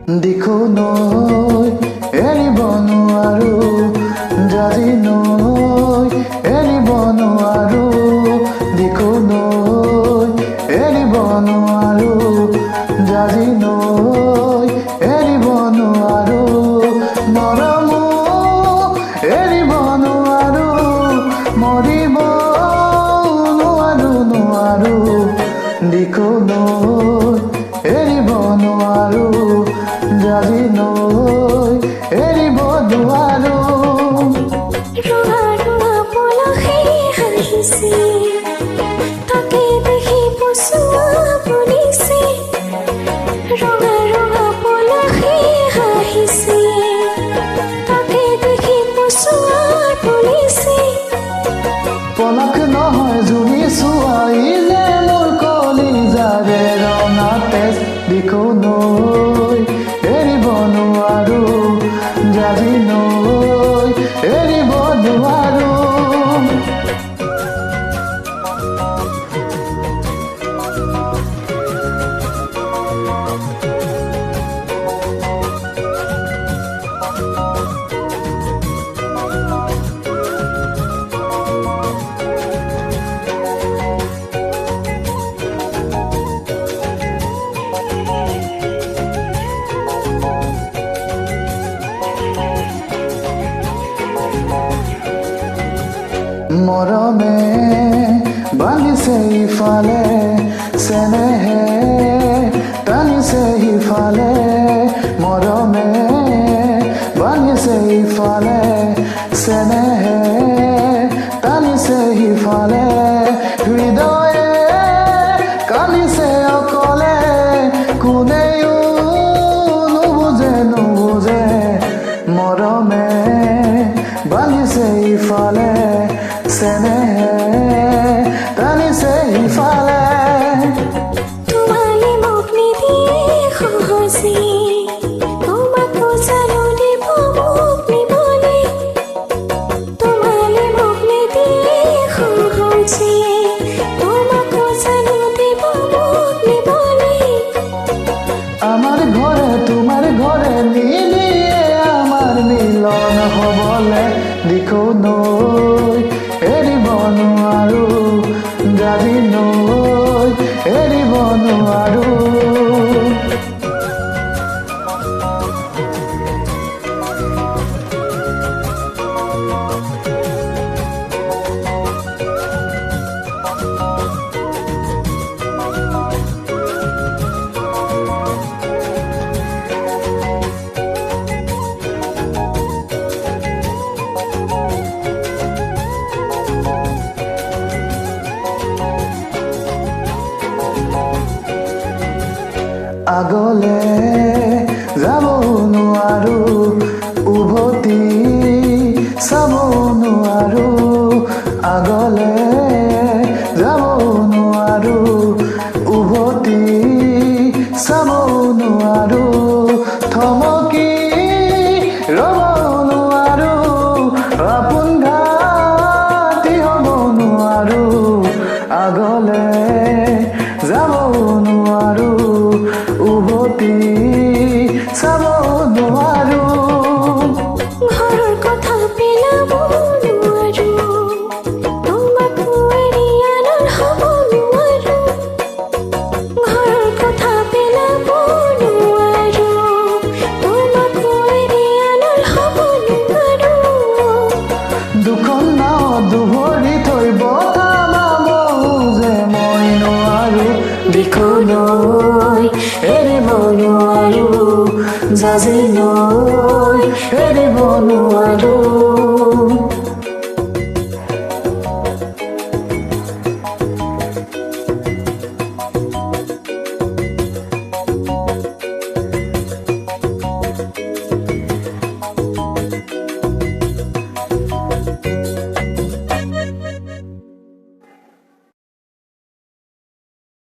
দিখো নৈ এৰিব নোৱাৰো জাজি নৈ এৰিব নোৱাৰো দিখো নৈ এৰিব নোৱাৰো জাজি নৈ এৰিব নোৱাৰো মৰম এৰিব নোৱাৰো মৰিব নোৱাৰো দিখো নৈ এৰিব নোৱাৰো জাজি নৈ এৰিব নোৱাৰো ৰঙা ৰঙা পলাশে হাঁহিছে তাকে দেখি পচুৱা বুলিছে ৰঙা ৰঙা পলাশে হাঁহিছে তাকে দেখি পচুৱা বুলিছে পলক নহয় জুৰি চুৱাইলে মোৰ কলিজাৰে ৰঙা তেজ দিখো নৈ এৰিব নোৱাৰো জাজি নৈ এৰিব নোৱাৰো মৰমে বান্ধিছে ইফালে চেনেহে টানিছে সিফালে মৰমে বান্ধিছে ইফালে চেনেহে টানিছে সিফালে হৃদয়ে কান্দিছে অকলে কোনেও নুবুজে মৰমে বান্ধিছে ইফালে চেনেহে টানিছে সিফালে তোমালে মোক নিদিয়ে সহজে তোমাক জানো দিব মোক নিবলে তোমালে মোক নিদিয়ে সহজে তোমাক জানো দিব মোক নিবলে আমার ঘরে তোমার ঘরে মিলিয়ে আমার মিলন হবলে দিখো নৈ এৰিব নোৱাৰো জাজি নৈ এৰিব নোৱাৰো আগলে যাব নোৱাৰো উভতি চাব নোৱাৰো আগলে যাব নোৱাৰো উভতি চাব নোৱাৰো থমকি ৰ'ব নোৱাৰো আপোন ঘাটি হ'ব নোৱাৰো আগলে যাব নোৱাৰো উভতি চাব নোৱাৰো ঘৰৰ কথা পেলাব নোৱাৰো তোমাক এৰি আনৰ হ'ব নোৱাৰো ঘৰৰ কথা পেলাব নোৱাৰো তোমাক এৰি আনৰ হ'ব নোৱাৰো দুখন নাও দুভৰি থৈ বতাহ যে মই নোৱাৰো দিখো নৈ এৰিব নোৱাৰো জাজি নৈ এৰিব নোৱাৰো